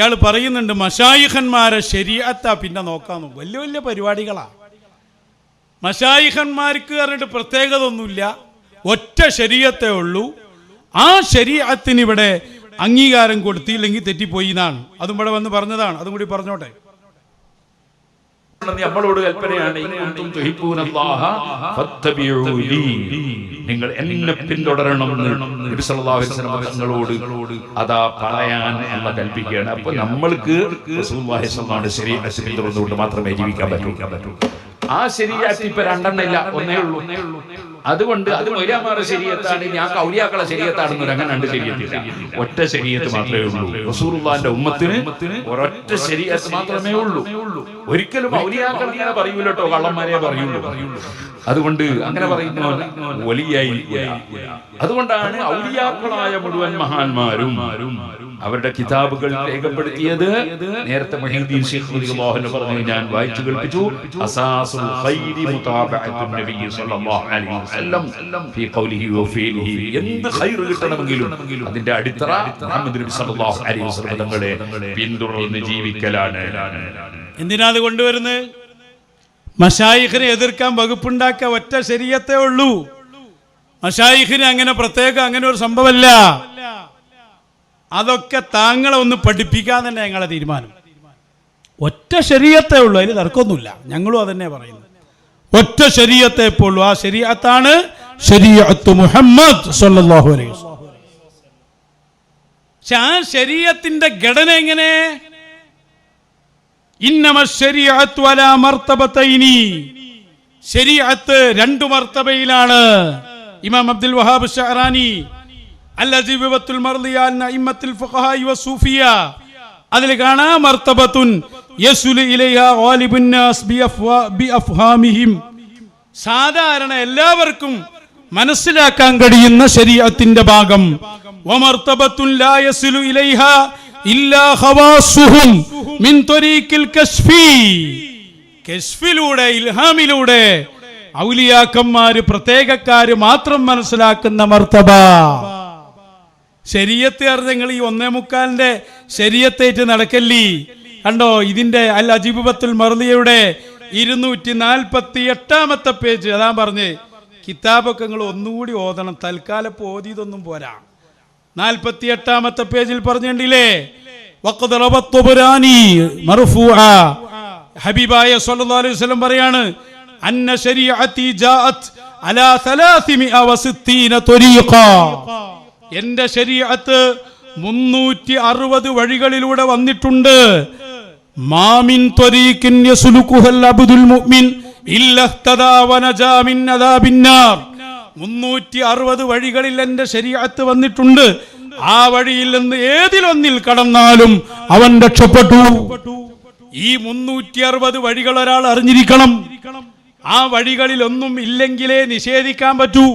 ഇയാൾ പറയുന്നുണ്ട് മശായിഖന്മാരെ ശരീഅത്താ പിന്നെ നോക്കാന്ന്. വലിയ വലിയ പരിപാടികളാ. മശായിഖന്മാർക്ക് പറഞ്ഞിട്ട് പ്രത്യേകത ഒന്നുമില്ല, ഒറ്റ ശരീഅത്തേ ഉള്ളൂ. ആ ശരീഅത്തിന് ഇവിടെ അംഗീകാരം കൊടുത്തില്ലെങ്കിൽ തെറ്റിപ്പോയി എന്നാണ്. അതും ഇവിടെ വന്ന് പറഞ്ഞതാണ്. അതും കൂടി പറഞ്ഞോട്ടെ. നമ്മളോട് കൽപ്പനയാണ്, നിങ്ങൾ എന്നെ പിന്തുടരണം നബി സല്ലല്ലാഹു അലൈഹി വസല്ലം തങ്ങളോട് അതാ പറയാൻ അല്ലാഹു കൽപ്പിക്കുകയാണ്. അപ്പൊ നമ്മൾക്ക് റസൂലുള്ളാഹി സ്വല്ലല്ലാഹു അലൈഹി വസല്ലം ശരീഅത്ത് പിന്തുടർന്നുകൊണ്ട് മാത്രമേ ജീവിക്കാൻ പറ്റൂ. ആ ശരീഅത്ത് ഇപ്പൊ രണ്ടെണ്ണം ഇല്ല, ഒന്നേ ഉള്ളൂ. അതുകൊണ്ട് അത് മൗലവിമാരുടെ ശരീഅത്താണ്, ഞാൻ ഔലിയാക്കളെ ശരീഅത്താണെന്ന് അങ്ങനെ രണ്ട് ശരീഅത്തില്ല, ഒറ്റ ശരീഅത്ത് മാത്രമേ ഉള്ളൂ. റസൂലുള്ളാഹിന്റെ ഉമ്മത്തിന് ഒരൊറ്റ ശരീഅത്ത് മാത്രമേ ഉള്ളൂ. ഒരിക്കലും ഔലിയാക്കൾ അങ്ങനെ പറയൂല കേട്ടോ, കള്ളന്മാരെ പറയുള്ളൂ. അതുകൊണ്ട് അങ്ങനെ പറയുന്നവൻ വലിയായി. അതുകൊണ്ടാണ് ഔലിയാക്കളായ മുഴുവൻ മഹാന്മാരും അവരുടെ കിതാബുകൾ രേഖപ്പെടുത്തിയത്. നേരത്തെ മുഹീദ്ദീൻ ശൈഖ് റളിയല്ലാഹു അൻഹു പറഞ്ഞു, ഞാൻ വായിച്ചു കേൾപ്പിച്ചു, അസാസുൽ ഖൈരി മുതാബഅത്തുൻ നബി സല്ലല്ലാഹു അലൈഹി വസല്ലം ഫീ ഖൗലിഹി വ ഫീലിഹി. എന്ത് ഖൈർ കിട്ടണമെങ്കിലും അതിന്റെ അടിത്തറ മുഹമ്മദ് നബി സല്ലല്ലാഹു അലൈഹി വസല്ലം തങ്ങളെ പിന്തുടർന്ന് ജീവിക്കലാണ്. എന്തിനാ അത് കൊണ്ടുവരുന്നത്? മശായിഖിനെ എതിർക്കാൻ വകുപ്പുണ്ടാക്കിയ ഒറ്റ ശരീഅത്തേ ഉള്ളൂ. മശായിഖിന് അങ്ങനെ പ്രത്യേകം അങ്ങനെ ഒരു സംഭവമല്ല. അതൊക്കെ താങ്കളെ ഒന്ന് പഠിപ്പിക്കാൻ തന്നെ ഞങ്ങളെ തീരുമാനം. ഒറ്റ ശരീഅത്തേ ഉള്ളൂ, അതിൽ തർക്കമൊന്നുമില്ല. ഞങ്ങളും അതന്നെ പറയുന്നു, ഒറ്റ ശരീഅത്തേ ഉള്ളൂ. ആ ശരീഅത്താണ് ശരീഅത്ത് മുഹമ്മദ് സല്ലല്ലാഹു അലൈഹി വസല്ലം. പക്ഷെ ആ ശരീഅത്തിന്റെ ഘടന എങ്ങനെ? ഇന്നമ ശരീഅത്തു അലാ മർതബതൈനി. ശരീഅത്ത് രണ്ട് മർത്തബയിലാണ്. ഇമാം അബ്ദുൽ വഹാബ് ശഅറാനി അൽ-അജീബത്തുൽ മർദിയ അൻ-നഇമ്മത്തുൽ ഫഖഹാഇ വസൂഫിയ അതിൽ കാണാ മർതബത്തുൻ യസ്ലു ഇലൈഹാ ഗാലിബുൻ നാസ് ബിഅഫ്ഹാമിഹിം. സാധാരണ എല്ലാവർക്കും മനസ്സിലാക്കാൻ കഴിയുന്ന ശരീഅത്തിന്റെ ഭാഗം. വമർതബത്തുൻ ലാ യസ്ലു ഇലൈഹാ ഇല്ലാ ഖവാസുഹും മിൻ ത്വരീഖിൽ കശ്ഫി. കശ്ഫിലൂടെ, ഇൽഹാമിലൂടെ ഔലിയാക്കന്മാര് പ്രത്യേകക്കാര് മാത്രം മനസ്സിലാക്കുന്ന മർത്തബ. ശരീഅത്ത് പറഞ്ഞ നിങ്ങൾ ഈ 1.25 ശരീഅത്തേറ്റ് നടക്കല്ലി. കണ്ടോ, ഇതിന്റെ അൽ അജീബത്തുൽ മർദിയയുടെ 248 പേജ്. അതാ പറഞ്ഞ് കിതാബൊക്കെ നിങ്ങൾ ഒന്നുകൂടി ഓതണം. തൽക്കാലം ഓതിയതൊന്നും പോരാ. 48 പേജിൽ പറഞ്ഞിട്ടില്ലേ, വഖദ് റബത്ത് ത്വബറാനി മർഫൂഅ. ഹബീബായ സല്ലല്ലാഹു അലൈഹി വസല്ലം പറയാണ്, അന്ന ശരീഅത്തി ജാഅത് അലാ 360 ത്വരീഖ. എന്റെ ശരീഅത്ത് 360 വഴികളിലൂടെ വന്നിട്ടുണ്ട്. മാമിൻ ത്വരീഖിൻ യസ്ലുഖുൽ അബ്ദുൽ മുഅ്മിൻ ഇല്ലഹ്തദാ വനജാ മിൻ അദാബിന്നാർ. 360 വഴികളിൽ എന്റെ ശരീഅത്ത് വന്നിട്ടുണ്ട്. ആ വഴിയിൽ നിന്ന് ഏതിലൊന്നിൽ കടന്നാലും അവൻ രക്ഷപ്പെട്ടു. ഈ 360 വഴികൾ ഒരാൾ അറിഞ്ഞിരിക്കണം. ആ വഴികളിൽ ഒന്നും ഇല്ലെങ്കിലേ നിഷേധിക്കാൻ പറ്റൂ.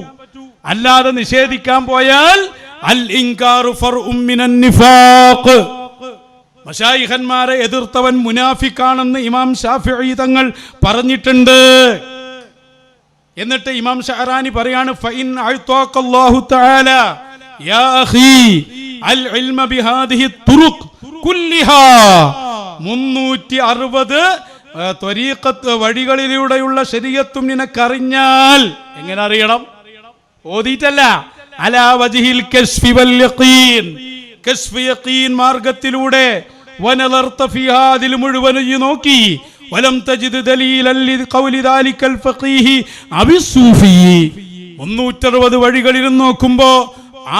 അല്ലാതെ നിഷേധിക്കാൻ പോയാൽ അൽ ഇൻകാറു ഫർഉം മിനൻ നിഫാഖ്. മശായിഖന്മാരെ എതിർത്തവൻ മുനാഫിക്കാണെന്ന് ഇമാം ശാഫിഈ തങ്ങൾ പറഞ്ഞിട്ടുണ്ട്. എന്നിട്ട് ഇമാം ശഅറാനി പറയാണ്, ഫഇൻ അഅതാകല്ലാഹു തആല യാ അഖി അൽ ഇൽമ ബിഹാദിഹി തുറുഖ് കുല്ലിഹാ. 360 ത്വരീഖത്ത് വഴികളിലൂടെയുള്ള ശരീഅത്തും നിനക്കറിഞ്ഞാൽ, എങ്ങനെ അറിയണം? ഓതിയിട്ടല്ല, അലാ വജ്ഹിൽ കശ്ഫി വൽ യഖീൻ. കശ്ഫ് യഖീൻ മാർഗത്തിലൂടെ വനദർത ഫിഹാ, അതിൽ മുഴുവൻ നോക്കി. വലം തജിദ് ദലീലൻ ലിഖൗലി ദാലികൽ ഫഖീഹി അബി സൂഫി. 360 വഴികളിൽ നോക്കുമ്പോ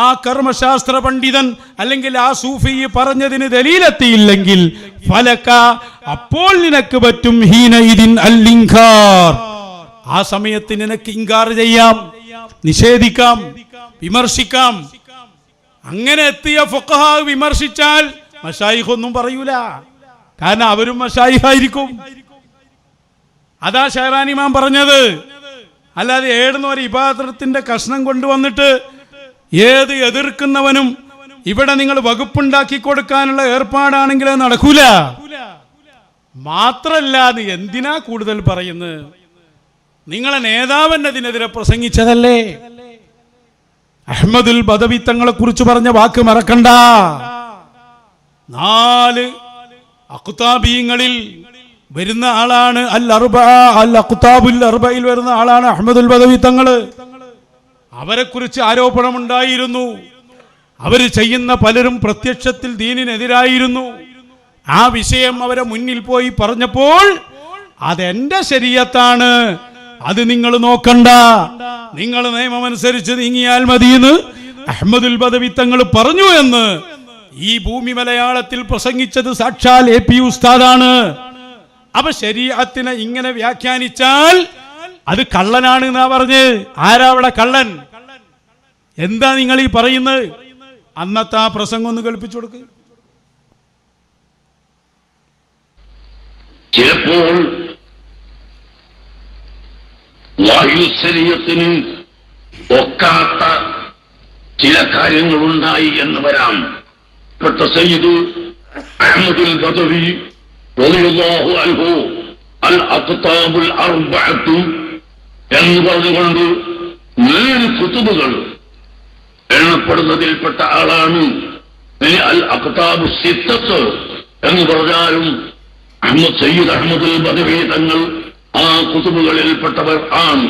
ആ കർമ്മശാസ്ത്ര പണ്ഡിതൻ അല്ലെങ്കിൽ ആ സൂഫി പറഞ്ഞതിന് ദലീലെത്തിയില്ലെങ്കിൽ ഫലക, അപ്പോൾ നിനക്ക് പറ്റും ഹീന ഇദിൻ അൽ ഇൻകാർ. ആ സമയത്ത് നിനക്ക് ഇൻകാർ ചെയ്യാം, നിഷേധിക്കാം, വിമർശിക്കാം. അങ്ങനെ എത്തിയ ഫഖഹാ വിമർശിച്ചാൽ മശായിഖ് ഒന്നും പറയൂല, കാരണം അവരും മശായിഖായിരിക്കും. അതാ ശഅറാനി ഇമാം പറഞ്ഞത്. അല്ലാതെ ഏടുന്ന ഒരു ഇബാദത്തിന്റെ കഷ്ണം കൊണ്ടുവന്നിട്ട് ഏത് എതിർക്കുന്നവനും ഇവിടെ നിങ്ങൾ വകുപ്പുണ്ടാക്കി കൊടുക്കാനുള്ള ഏർപ്പാടാണെങ്കിൽ അത് നടക്കൂല. മാത്രല്ല, എന്തിനാ കൂടുതൽ പറയുന്നത്? നിങ്ങളെ നേതാവൻ അതിനെതിരെ പ്രസംഗിച്ചതല്ലേ? അഹ്മദുൽ ബദവി തങ്ങളെ കുറിച്ച് പറഞ്ഞ വാക്ക് മറക്കണ്ട. 4 അഖ്താബീങ്ങളിൽ വരുന്ന ആളാണ് അൽ അഖ്താബുൽ അർബയിൽ വരുന്ന ആളാണ് അഹ്മദുൽ ബദവി തങ്ങള്. അവരെ കുറിച്ച് ആരോപണമുണ്ടായിരുന്നു. അവര് ചെയ്യുന്ന പലരും പ്രത്യക്ഷത്തിൽ ദീനിനെതിരായിരുന്നു. ആ വിഷയം അവരെ മുന്നിൽ പോയി പറഞ്ഞപ്പോൾ അതെന്റെ ശരീഅത്താണ്, അത് നിങ്ങൾ നോക്കണ്ട, നിങ്ങൾ നിയമമനുസരിച്ച് നീങ്ങിയാൽ മതിയെന്ന് അഹ്മദുൽ ബദവി തങ്ങൾ പറഞ്ഞു എന്ന് ഈ ഭൂമി മലയാളത്തിൽ പ്രസംഗിച്ചത് സാക്ഷാൽ AP ഉസ്താദാണ്. അപ്പൊ ശരീഅത്തിനെ ഇങ്ങനെ വ്യാഖ്യാനിച്ചാൽ അത് കള്ളനാണ് എന്നാ പറഞ്ഞ്. ആരാ അവിടെ കള്ളൻ? എന്താ നിങ്ങൾ ഈ പറയുന്നത്? അന്നത്തെ ആ പ്രസംഗം ഒന്ന് കേൾപ്പിച്ചു കൊടുക്ക്. ചിലപ്പോൾ ശരീഅത്തിന് ഒക്കാത്ത ചില കാര്യങ്ങളുണ്ടായി എന്ന് വരാം. പെട്ട സയ്യിദ് അഹ്മദുൽ ബദവി റളിയല്ലാഹു അൻഹു അൽ അഖ്താബുൽ അർബഅത്ത് എന്ന് പറഞ്ഞുകൊണ്ട് 4 കുതുബുകൾ എണ്ണപ്പെടുന്നതിൽപ്പെട്ട ആളാണ്. അൽ അഖ്താബു സിത്തത്ത് എന്ന് പറഞ്ഞാലും സയ്യിദ് അഹ്മദുൽ ബദവി തങ്ങൾ ആ കുതുബുകളിൽപ്പെട്ടവർ ആണ്.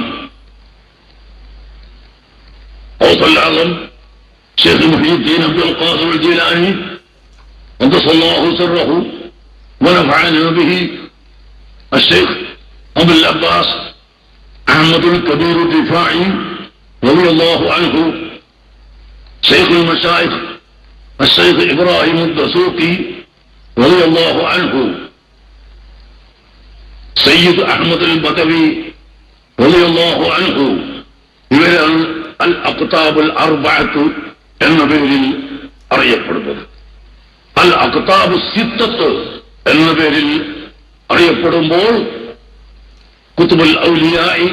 ഔസുൽ ആലം ശൈഖ് മുഹീദ്ദീൻ അബ്ദുൽ ഖാദിർ ജീലാനി ഖദ്ദസല്ലാഹു സിർറഹു ونفعنا به الشيخ أبو العباس أحمد الكبير الرفاعي رضي الله عنه شيخ المشايخ الشيخ إبراهيم الدسوقي رضي الله عنه سيد أحمد البدوي رضي الله عنه ഇവരാണ് അൽ അഖ്താബുൽ അർബഅത്ത് എന്ന പേരിൽ അറിയപ്പെടുന്നത്. അൽ അഖ്താബു സിത്തത്ത് എന്ന പേരിൽ അറിയപ്പെടുമ്പോൾ കുതുബുൽ ഔലിയാഇ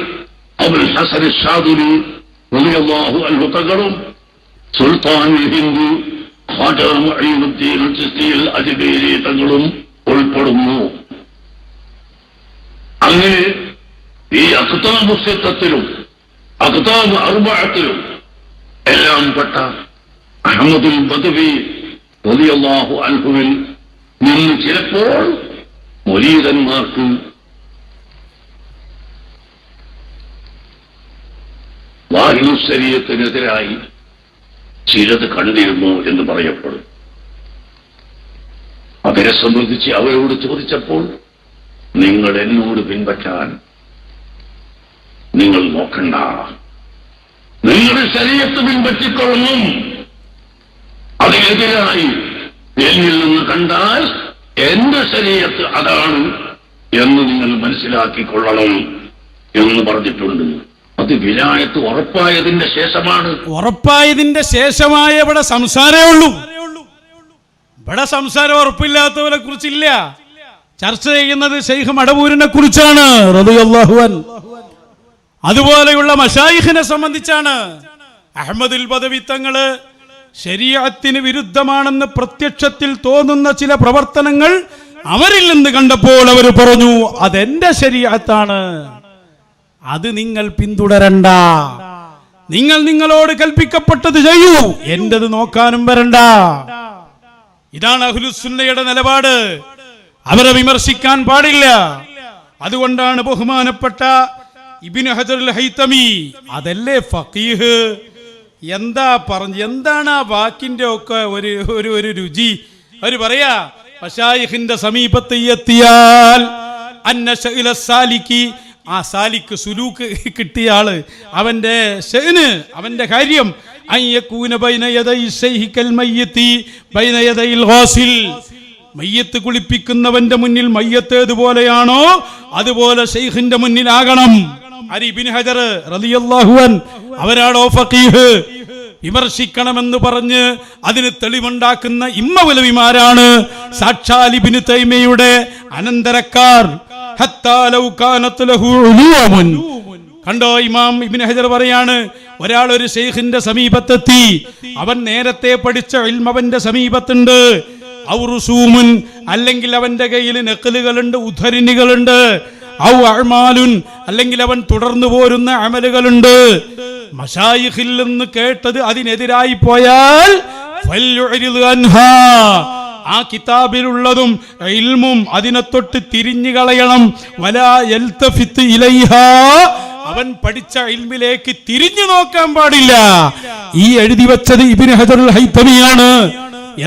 അബുൽ ഹസൻ അശ്ശാദുലി റളിയല്ലാഹു അൻഹു തങ്ങളും സുൽത്താനുൽ ഹിന്ദ് ഖാജ മുഈനുദ്ദീൻ ചിസ്തി അൽ അജ്മീരി തങ്ങളും ഉൾപ്പെടുന്നു. അങ്ങനെ ഈ അഖ്താബു സിത്തത്തിലും അഖ്താബു അർബഅത്തിലും എല്ലാം പെട്ട അഹ്മദുൽ ബദവി റളിയല്ലാഹു അൻഹുവിൽ നിന്ന് ചിലപ്പോൾ മുരീദന്മാർക്ക് വാഹിദു ശരീഅത്തിനെതിരായി ചിലത് കണ്ടിരുന്നു എന്ന് പറയപ്പെടും. അവരെ സംബന്ധിച്ച് അവരോട് ചോദിച്ചപ്പോൾ നിങ്ങൾ എന്നോട് പിൻപറ്റാൻ നിങ്ങൾ നോക്കണ്ട, നിങ്ങളുടെ ശരീഅത്ത് പിൻപറ്റിക്കൊള്ളണം, അതിനെതിരായി എന്നിൽ നിന്ന് കണ്ടാൽ എന്റെ ശരീഅത്ത് അതാണ് എന്ന് നിങ്ങൾ മനസ്സിലാക്കിക്കൊള്ളണം എന്ന് പറഞ്ഞിട്ടുണ്ട്. അത് വിലായത്ത് ഉറപ്പായതിന്റെ ശേഷമാണ്. ഉറപ്പായതിന്റെ ശേഷമായ ഇവിടെ സംസാരമേ ഉള്ളൂ. ഇവിടെ സംസാരം ഉറപ്പില്ലാത്തവരെ കുറിച്ചില്ല. ചർച്ച ചെയ്യുന്നത് ശൈഖ് മടവൂരിനെ കുറിച്ചാണ് റളിയല്ലാഹു അൻഹു. അതുപോലെയുള്ള മശായിഖിനെ സംബന്ധിച്ചാണ്. അഹ്മദുൽ ബദവി തങ്ങള് ശരീഅത്തിന് വിരുദ്ധമാണെന്ന് പ്രത്യക്ഷത്തിൽ തോന്നുന്ന ചില പ്രവർത്തനങ്ങൾ അവരിൽ നിന്ന് കണ്ടപ്പോൾ അവർ പറഞ്ഞു അതെന്റെ ശരീഅത്താണ്, അത് നിങ്ങൾ പിന്തുടരണ്ട, നിങ്ങൾ നിങ്ങളോട് കൽപ്പിക്കപ്പെട്ടത് ചെയ്യൂ, എന്റേത് നോക്കാനും വരണ്ട. ഇതാണ് അഹ്ലുസുന്നയുടെ നിലപാട്. അവരെ വിമർശിക്കാൻ പാടില്ല. അതുകൊണ്ടാണ് ബഹുമാനപ്പെട്ട ഇബ്നു ഹജറുൽ ഹൈതമി അതല്ലേ ഫഖീഹ്, എന്താ പറഞ്ഞു, എന്താണ് ആ വാക്കിന്റെ ഒക്കെ ഒരു രുചി. അവര് പറയാ മശായിഖിന്റെ സമീപത്ത് എത്തിയാൽ അന്നശഇല സാലിക്കി, ആ സാലിക്ക് സുലൂക്ക് കിട്ടിയ ആള്, അവന്റെ ശഅ്ന്, അവന്റെ കാര്യം അയ്യകൂന ബൈന യദൈ ശൈഖിൽ മയ്യിത്തി ബൈന യദൈൽ ഗാസിൽ, മയ്യത്ത് കുളിപ്പിക്കുന്നവന്റെ മുന്നിൽ മയ്യത്ത് ഏതുപോലെയാണോ അതുപോലെ ശൈഖിന്റെ മുന്നിലാകണം. ഇബ്നു ഹജർ റളിയല്ലാഹു അൻഹു അവരാണോ ഫഖീഹ്. വിമർശിക്കണമെന്ന് പറഞ്ഞ് അതിന് തെളിവുണ്ടാക്കുന്ന ഇമ്മൗലവിമാരാണ് സാക്ഷാൽ ഇബ്നു തൈമിയ്യയുടെ അനന്തരക്കാർ. ഹത്താ ലൗ കാനത് ലഹു ഉലൂമുൻ. കണ്ടോ, ഇമാം ഇബ്നു ഹജർ പറയാണ്, ഒരാൾ ഒരു ശൈഖിന്റെ സമീപത്തെത്തി, അവൻ നേരത്തെ പഠിച്ച ഇൽമ അവന്റെ സമീപത്തുണ്ട്, ഔ റുസൂമുൻ, അല്ലെങ്കിൽ അവന്റെ കയ്യിൽ നഖലുകളുണ്ട്, ഉദ്ധരണികളുണ്ട്, ഔ അഅ്മാലുൻ, അല്ലെങ്കിൽ അവൻ തുടർന്നു പോരുന്ന അമലുകളുണ്ട്. മശായിഖിൽ നിന്ന് കേട്ടത് അതിനെതിരായി പോയാൽ ഫൽയുരിദ് അൻഹാ, ആ കിതാബിലുള്ളതും ഇൽമും അതിനെ തൊട്ട് തിരിഞ്ഞു കളയണം. വലാ യൽതഫിത്ത് ഇലൈഹാ, അവൻ പഠിച്ച ഇൽമിലേക്ക് തിരിഞ്ഞു നോക്കാൻ പാടില്ല. ഈ എഴുതി വച്ചത് ഇബ്നു ഹജറുൽ ഹൈതമിയാണ്.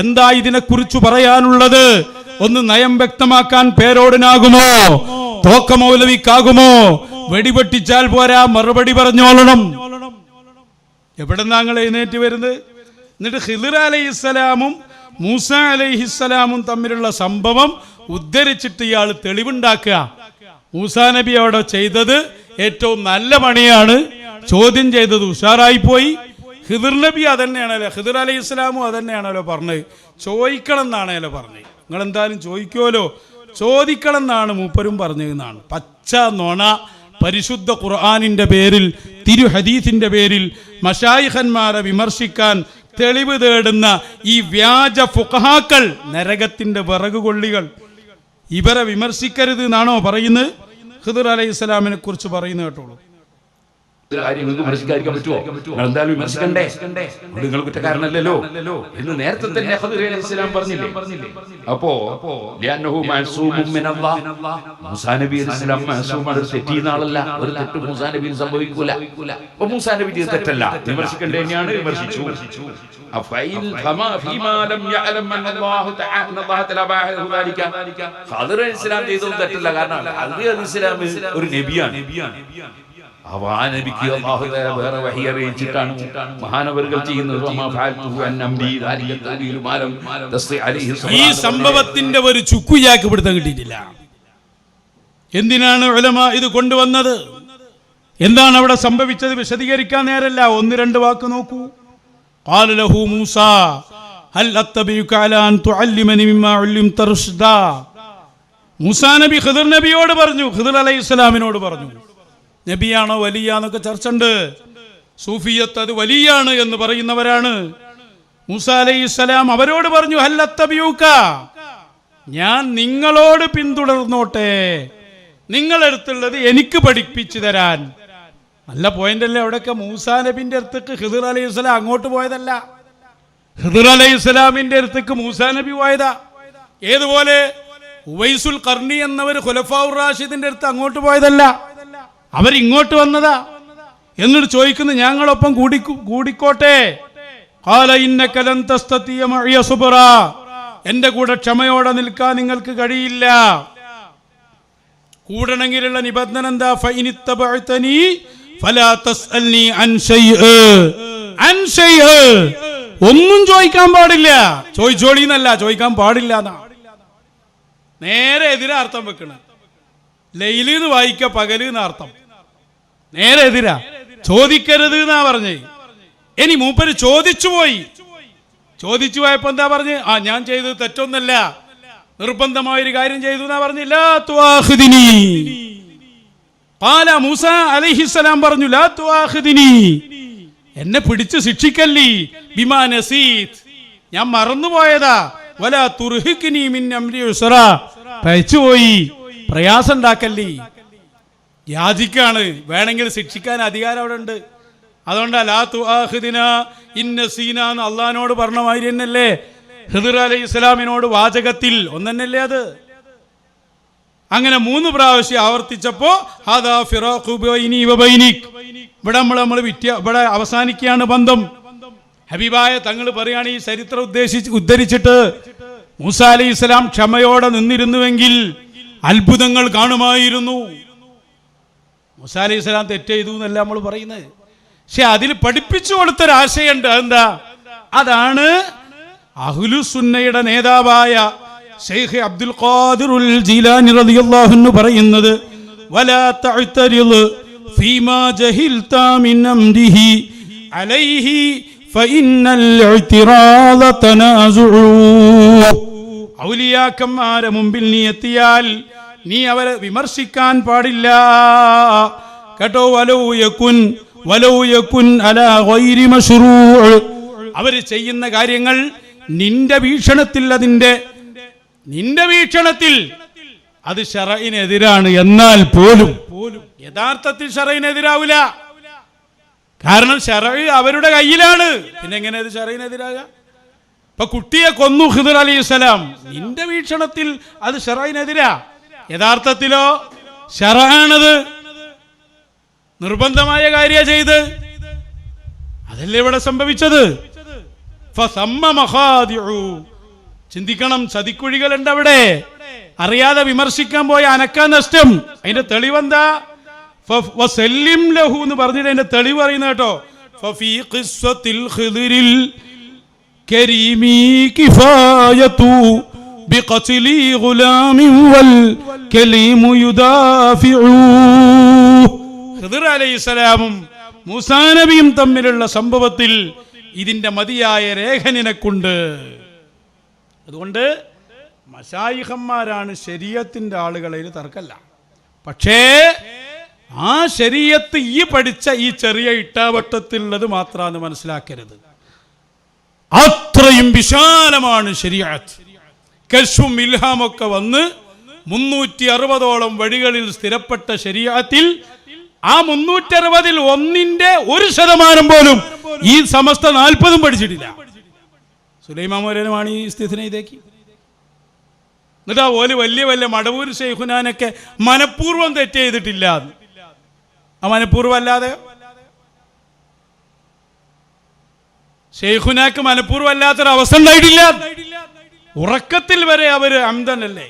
എന്താ ഇതിനെക്കുറിച്ച് പറയാനുള്ളത്? ഒന്ന് നയം വ്യക്തമാക്കാൻ പേരോടിനാകുമോ? തോക്ക മൗലവിക്കാകുമോ? വെടിപൊട്ടിച്ചാൽ പോരാ, മറുപടി പറഞ്ഞോളണം. എവിടെ നിന്നാങ്ങൾ എഴുന്നേറ്റ് വരുന്നത്? എന്നിട്ട് ഖിദ്ർ അലൈഹിസ്സലാമും മൂസ അലൈഹിസ്സലാമും തമ്മിലുള്ള സംഭവം ഉദ്ധരിച്ചിട്ട് ഇയാൾ തെളിവുണ്ടാക്കുക. മൂസാ നബി അവിടെ ചെയ്തത് ഏറ്റവും നല്ല പണിയാണ്, ചോദ്യം ചെയ്തത് ഉഷാറായി പോയി. ഖിദ്ർ നബി അതന്നെയാണല്ലോ, ഖിദ്ർ അലൈഹിസ്സലാമും അതന്നെയാണല്ലോ പറഞ്ഞത്. ചോദിക്കണം എന്നാണല്ലോ പറഞ്ഞത്. നിങ്ങൾ എന്തായാലും ചോദിക്കുമല്ലോ, ചോദിക്കണം എന്നാണ് മൂപ്പരും പറഞ്ഞതെന്നാണ്. പച്ച നുണ പരിശുദ്ധ ഖുർആനിന്റെ പേരിൽ, തിരു ഹദീസിന്റെ പേരിൽ മശായിഖന്മാരെ വിമർശിക്കാൻ തെളിവ് തേടുന്ന ഈ വ്യാജ ഫുഖഹാക്കൾ, നരകത്തിന്റെ വിറക് കൊള്ളികൾ, ഇവരെ വിമർശിക്കരുത് എന്നാണോ പറയുന്നത്? ഖിദ്ർ അലൈഹിസ്സലാമിനെ കുറിച്ച് പറയുന്നത് കേട്ടോളൂ. നിങ്ങൾക്ക് വിമർശിക്കാതിരിക്കാൻ പറ്റുമോ? നിങ്ങൾ എന്തായാലും വിമർശിക്കണ്ടേ, നിങ്ങൾ കുറ്റക്കാരനല്ലല്ലോ എന്ന് നേരത്തെ തന്നെ ഖിദ്ർ അലൈഹിസ്സലാം പറഞ്ഞില്ലേ? അപ്പോ മൂസാ നബി അലൈഹിസ്സലാം മഅസൂമാണ്, തെറ്റിയുന്ന ആളല്ല. ഒരു തെറ്റ് മൂസാ നബിയിൽ സംഭവിക്കൂല. അപ്പൊ മൂസാ നബി ചെയ്ത തെറ്റല്ല, വിമർശിക്കണ്ടേ തന്നെയാണ്, വിമർശിച്ചു. ഖിദ്ർ അലൈഹിസ്സലാം ചെയ്തത് തെറ്റല്ല, കാരണം ഖിദ്ർ അലൈഹിസ്സലാം ഒരു നബിയാണ്. വേറെ വഹി അറിയിച്ചിട്ടാണ് മഹാനവറുകൾ ചെയ്യുന്നത്. ഈ സംഭവത്തിന്റെ ഒരു ചുക്കുചാക്ക് പിടുത്തം കിട്ടിയിട്ടില്ല. എന്തിനാണ് ഉലമാ ഇത് കൊണ്ടുവന്നത്? എന്താണ് അവിടെ സംഭവിച്ചത്? വിശദീകരിക്കാൻ നേരല്ല, ഒന്ന് രണ്ട് വാക്ക് നോക്കൂ. ഖാല ലഹു മൂസാ ഹൽ അത്തബിയുക അലാ അൻ തുഅല്ലിമനി മിമ്മാ ഉല്ലിംത റുഷ്ദാ. മൂസാ നബി ഖിദ്ർ നബിയോട് പറഞ്ഞു, ഖിദ്ർ അലൈഹിസ്സലാമിനോട് പറഞ്ഞു. നബിയാണോ വലിയാന്നൊക്കെ ചർച്ച ഉണ്ട്. സൂഫിയത്ത് അത് വലിയാണ് എന്ന് പറയുന്നവരാണ്. മൂസാ അലൈഹിസ്സലാം അവരോട് പറഞ്ഞു, ഹൽ അത്തബിയുക, ഞാൻ നിങ്ങളോട് പിന്തുടർന്നോട്ടെ, നിങ്ങളടുത്തുള്ളത് എനിക്ക് പഠിപ്പിച്ചു തരാൻ. നല്ല പോയിന്റ് അല്ലേ? അവിടെയൊക്കെ മൂസാ നബിന്റെ അടുത്തേക്ക് ഖിദ്ർ അലൈഹിസ്സലാം അങ്ങോട്ട് പോയതല്ല, ഖിദ്ർ അലൈഹിസ്സലാമിന്റെ അടുത്തേക്ക് മൂസാ നബി പോയതാ. ഏതുപോലെ ഉവൈസുൽ ഖർനി എന്നവർ ഖുലഫാഉർ റാഷിദിന്റെ അടുത്ത് അങ്ങോട്ട് പോയതല്ല, അവരിങ്ങോട്ട് വന്നതാ. എന്നിട്ട് ചോദിക്കുന്നു, ഞങ്ങളൊപ്പം കൂടിക്കോട്ടെ. ഖാല ഇന്നക ലൻ തസ്തതിയ മഇയ സുബ്റ, എന്റെ കൂടെ ക്ഷമയോടെ നിൽക്കാൻ നിങ്ങൾക്ക് കഴിയില്ല. കൂടണമെങ്കിലുള്ള നിബന്ധന എന്താ? ഫഇനിത്തബഅതനി ഫലാ തസ്അൽനി അൻ ശൈഅ, ഒന്നും ചോദിക്കാൻ പാടില്ല. ചോദിച്ചോളിന്നല്ല, ചോദിക്കാൻ പാടില്ല എന്നാ. നേരെ എതിരാ അർത്ഥം വെക്കണം. ലൈലിന്ന് വായിക്ക, പകല് എന്ന അർത്ഥം. നേരെ എതിരാ, ചോദിക്കരുത് എന്നാ പറഞ്ഞേ. ഇനി മൂപ്പര് ചോദിച്ചു പോയപ്പോ എന്താ പറഞ്ഞ്? ഞാൻ ചെയ്തത് തെറ്റൊന്നല്ല, നിർബന്ധമായൊരു കാര്യം ചെയ്തു എന്നാ പറഞ്ഞ്. ലാ തുആഖിദിനി. ഖാല മൂസ അലൈഹിസ്സലാം പറഞ്ഞു, ലാ തുആഖിദിനി, എന്നെ പിടിച്ച് ശിക്ഷിക്കല്ലി, ബിമാ നസീത്, ഞാൻ മറന്നുപോയതാ. വലാ തുർഹിഖ്നി മിൻ അംരി ഉസ്റ, പഴിച്ചുപോയി, പ്രയാസം ഉണ്ടാക്കല്ലി. യാചിക്കാണ്, വേണമെങ്കിൽ ശിക്ഷിക്കാൻ അധികാരം അവിടെ ഉണ്ട്. അതുകൊണ്ടാ ലാ തുആഖിദിനാ ഇൻ നസീനാ എന്ന് അള്ളാഹിനോട് പറഞ്ഞ മാതിരി തന്നെയല്ലേ ഖിദ്ർ അലൈഹിസ്സലാമിനോട് വാചകത്തിൽ ഒന്നെന്നല്ലേ അത്. അങ്ങനെ 3 പ്രാവശ്യം ആവർത്തിച്ചപ്പോ ഹാദാ ഫിറാഖു ബൈനി വ ബൈനിക്, ഇവിടെ അവസാനിക്കുകയാണ് ബന്ധം. ഹബീബായ തങ്ങൾ പറയാണ്, ഈ ചരിത്രം ഉദ്ധരിച്ചിട്ട് മൂസാ അലൈഹിസ്സലാം ക്ഷമയോടെ നിന്നിരുന്നുവെങ്കിൽ അത്ഭുതങ്ങൾ കാണുമായിരുന്നു. മൂസാ അലൈഹിസ്സലാം തെറ്റ് ചെയ്തു എന്നല്ല നമ്മൾ പറയുന്നത്, പക്ഷെ അതിൽ പഠിപ്പിച്ചു കൊടുത്തൊരാശയുണ്ട്. അതെന്താ? അതാണ് അഹ്ലുസുന്നയുടെ നേതാവായ ശൈഖ് അബ്ദുൽ ഖാദിറുൽ ജീലാനി റളിയല്ലാഹു അൻഹു പറയുന്നത്, വലാ തഅ്തരിദ് ഫീമാ ജഹിൽത മിൻ അംരിഹി അലൈഹി ഫഇന്നൽ ഇഅ്തിറാദ തനാസുഉ. ഔലിയാക്കന്മാരെ മുമ്പിൽ നീ എത്തിയാൽ നീ അവരെ വിമർശിക്കാൻ പാടില്ല കേട്ടോ. വലൗ യകുൻ അലാ ഗൈരി മശ്റൂഅ്, അവർ ചെയ്യുന്ന കാര്യങ്ങൾ നിന്റെ വീക്ഷണത്തിൽ അത് ശറഇനെതിരാണ് എന്നാൽ പോലും യഥാർത്ഥത്തിൽ ശറഇനെതിരാവില്ല. കാരണം ശറഇ അവരുടെ കയ്യിലാണ്. പിന്നെ എങ്ങനെ അത് ശറഇനെതിരാകുക? ഇപ്പൊ കുട്ടിയെ കൊന്നു ഖിദർ അലൈഹിസ്സലാം, നിന്റെ വീക്ഷണത്തിൽ അത് ശറഅനെതിരാ, യഥാർത്ഥത്തിലോ ശറഅാണത്, നിർബന്ധമായ കാര്യ ചെയ്ത്. അതല്ലേ ഇവിടെ സംഭവിച്ചത്. ഫസമ്മ മഖാദിഉ, ചിന്തിക്കണം, ചതിക്കുഴികളുണ്ട് അവിടെ. അറിയാതെ വിമർശിക്കാൻ പോയ അനക്കാൻ നഷ്ടം. അതിന്റെ തെളിവെന്താ? വസല്ലിം ലഹു എന്ന് പറഞ്ഞിട്ട് അതിന്റെ തെളിവ് പറയുന്നത് കേട്ടോ. ഫഫീ ഖിസ്സത്തിൽ ഖിദ്റിൽ കരീമി കിഫായതു ബിഖത്ലി ഗുലാമിൻ വൽ കലീമു യുദാഫിഉ. ഖിദ്ർ അലൈഹിസ്സലാമും മൂസാ നബിയും തമ്മിലുള്ള സംഭവത്തിൽ ഇതിന്റെ മതിയായ രേഖ നിനക്കുണ്ട്. അതുകൊണ്ട് മശായിഖന്മാരാണ് ശരീഅത്തിന്റെ ആളുകളിൽ തർക്കല്ല. പക്ഷേ ആ ശരീഅത്ത് ഈ പഠിച്ച ഈ ചെറിയ ഇട്ടാവട്ടത്തിലുള്ളത് മാത്രമാണ് മനസ്സിലാക്കരുത്. അത്രയും വിശാലമാണ് ശരീഅത്ത്. കശ്ഫും ഇൽഹാമൊക്കെ വന്ന് 360ഓളം വഴികളിൽ സ്ഥിരപ്പെട്ട ശരീഅത്തിൽ ആ 360ൽ 1% പോലും ഈ സമസ്ത 40 പഠിച്ചിട്ടില്ല. സുലൈമാൻ മൗലവിയാണ് ഈ സ്ഥിതിനെ ഇതേക്ക്. എന്നിട്ടാ ഓല് വലിയ വലിയ മടവൂർ ശൈഖുനാനൊക്കെ മനഃപൂർവ്വം തെറ്റ് ചെയ്തിട്ടില്ല. ആ മനഃപൂർവ്വം അല്ലാതെ ശൈഖുനാക്ക് മനഃപൂർവ്വം അല്ലാത്തൊരു അവസ്ഥ ഉണ്ടായിട്ടില്ല. ഉറക്കത്തിൽ വരെ അവര് അംദനല്ലേ,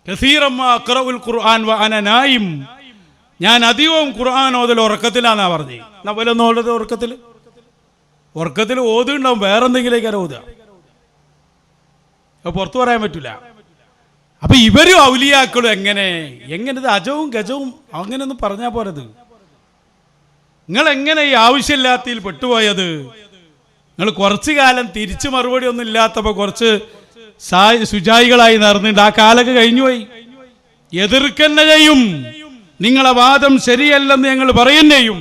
കസീറമ്മ അഖ്റഉൽ ഖുർആൻ വ അന നായിം, ഞാൻ അധികവും ഖുർആൻ ഓതൽ ഉറക്കത്തിലാന്നാ പറഞ്ഞത്. നവലൊന്നും ഓതത് ഉറക്കത്തിൽ ഓതുണ്ടാവും, വേറെന്തെങ്കിലേക്കാണ് ഓതുക, പുറത്തു പറയാൻ പറ്റൂല. അപ്പൊ ഇവരും ഔലിയാക്കളും എങ്ങനെ ഇത് അജവും ഗജവും അങ്ങനെയൊന്നും പറഞ്ഞാൽ പോരത്. നിങ്ങൾ എങ്ങനെ ഈ ആവശ്യമില്ലാത്തതിൽ പെട്ടുപോയത്? നിങ്ങൾ കുറച്ചു കാലം തിരിച്ചു മറുപടി ഒന്നും ഇല്ലാത്തപ്പോ കുറച്ച് സുജായികളായി നടന്നിട്ട് ആ കാലൊക്കെ കഴിഞ്ഞുപോയി. എതിർക്കന്നെ ചെയ്യും, നിങ്ങളെ വാദം ശരിയല്ലെന്ന് ഞങ്ങൾ പറയുന്നേയും.